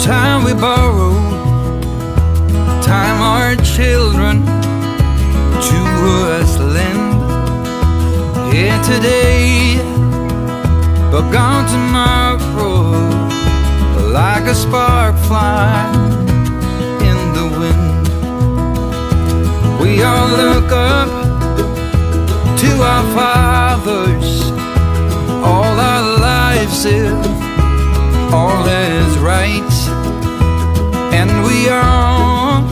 Time we borrow, time our children to us lend. Here today, but gone tomorrow, like a spark flying in the wind. We all look up to our fathers, all our lives if all is right. And we all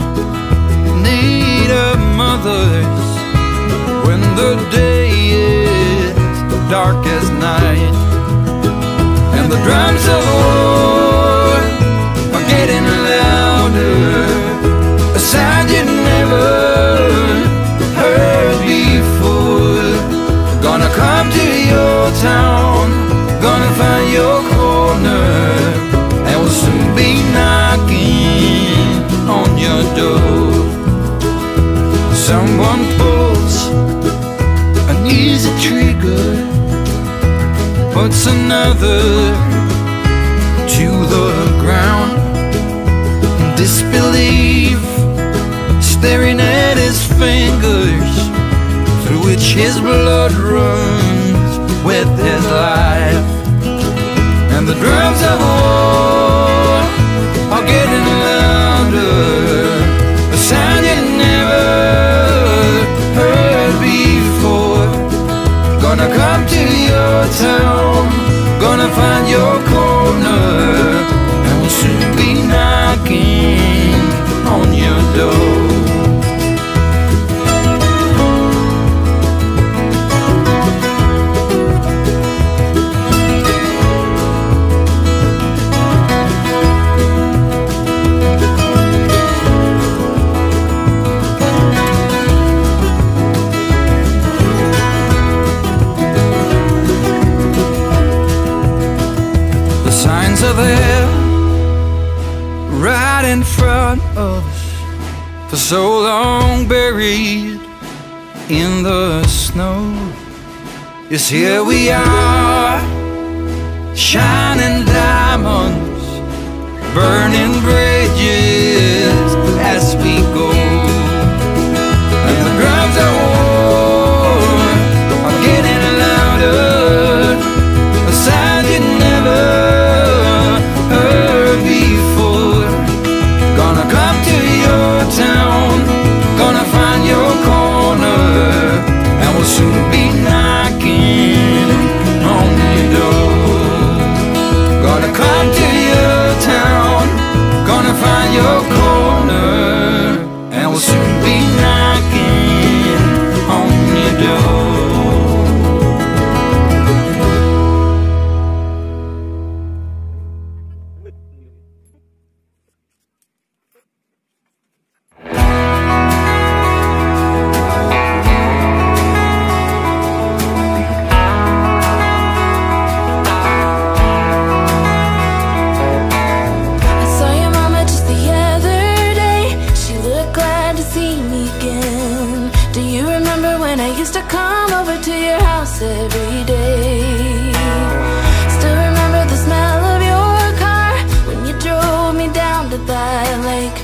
need of mothers when the day is dark as night. And the drums of war are getting louder, a sound you never heard before. Gonna come to your town, gonna find your corner, and we'll soon be knocking on your door. Someone pulls an easy trigger, puts another to the ground. Disbelief, staring at his fingers, through which his blood runs with his life. And the drums of war are getting louder, a sound you never heard before. Gonna come to your town, gonna find your corner, and we'll soon be knocking on your door. Are there right in front of us, for so long buried in the snow. Yes, here we are, shining diamonds, burning bridges as we go. And the drums of war are getting louder, a sound you never heard before. Gonna come to your town, gonna find your corner, and we'll soon be knocking on your door. Gonna come to your town, gonna find your corner, and we'll soon be knocking on your door. Every day, still remember the smell of your car when you drove me down to that lake.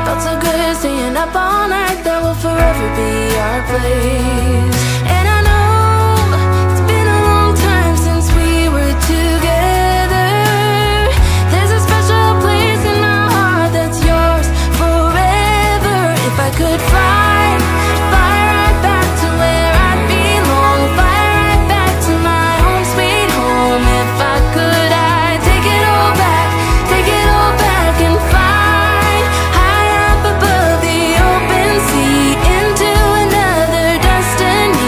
Felt so good staying up all night. That will forever be our place. And I know it's been a long time since we were together. There's a special place in my heart that's yours forever. If I could fly right back to where I belong, fly right back to my home sweet home. If I could, I'd take it all back and fly high up above the open sea into another destination.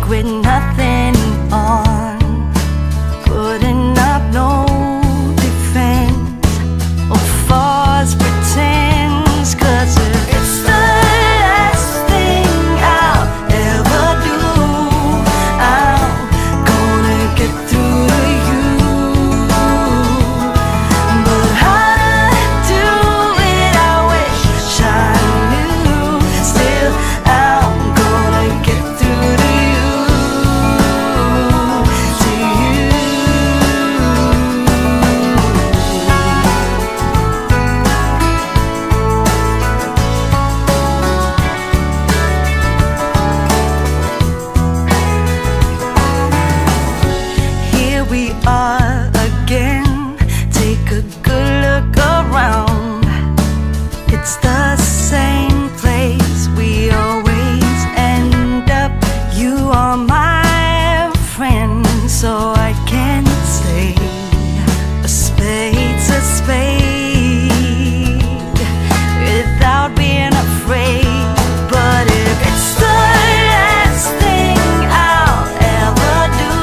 with nothing on, putting up no defense or false pretense, 'cause it's the last thing I'll ever do. I'm gonna get through to you, but how to do it I wish I knew. Still I'm gonna get through to you, to you. Here we are again. Take a good look around. It's the same place we always end up. You are my friend, so I can say a spade's a spade without being afraid. But if it's the last thing I'll ever do,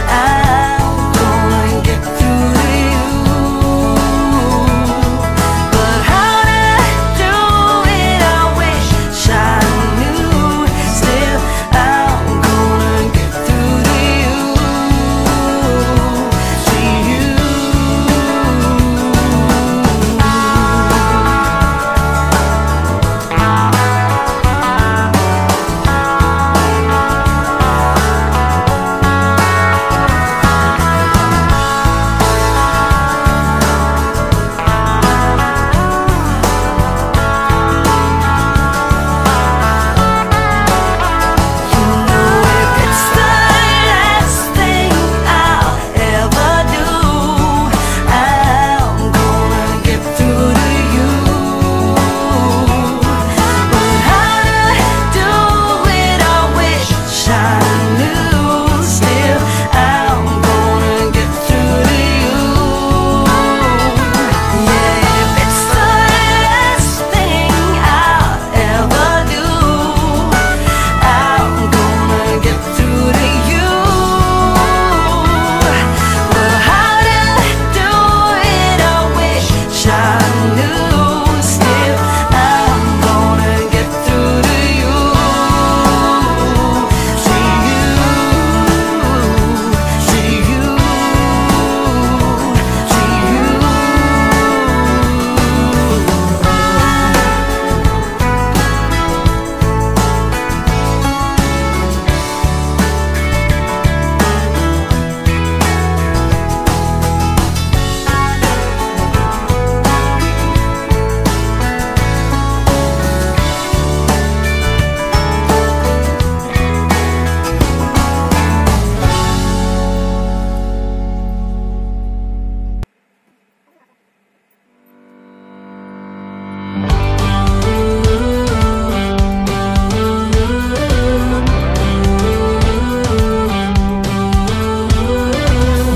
I'm gonna get through to you. But how to do it I wish I knew. Still I'm gonna get through to you, to you. You know if it's the last thing I'll ever do, I'm gonna get through to you. But how to do it I wish I knew. Still I'm gonna get through to you. Yeah, if it's the last thing I'll ever do, I'm gonna get through to you. But how to do it I wish I knew. Still I'm gonna get through to you, to you, to you, to you.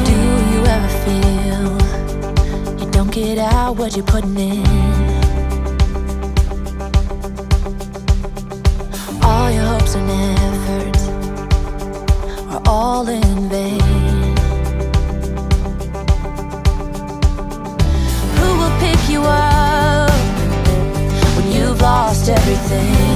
Do you ever feel you don't get out what you're putting in? All your hopes and efforts are all in vain. Who will pick you up when you've lost everything?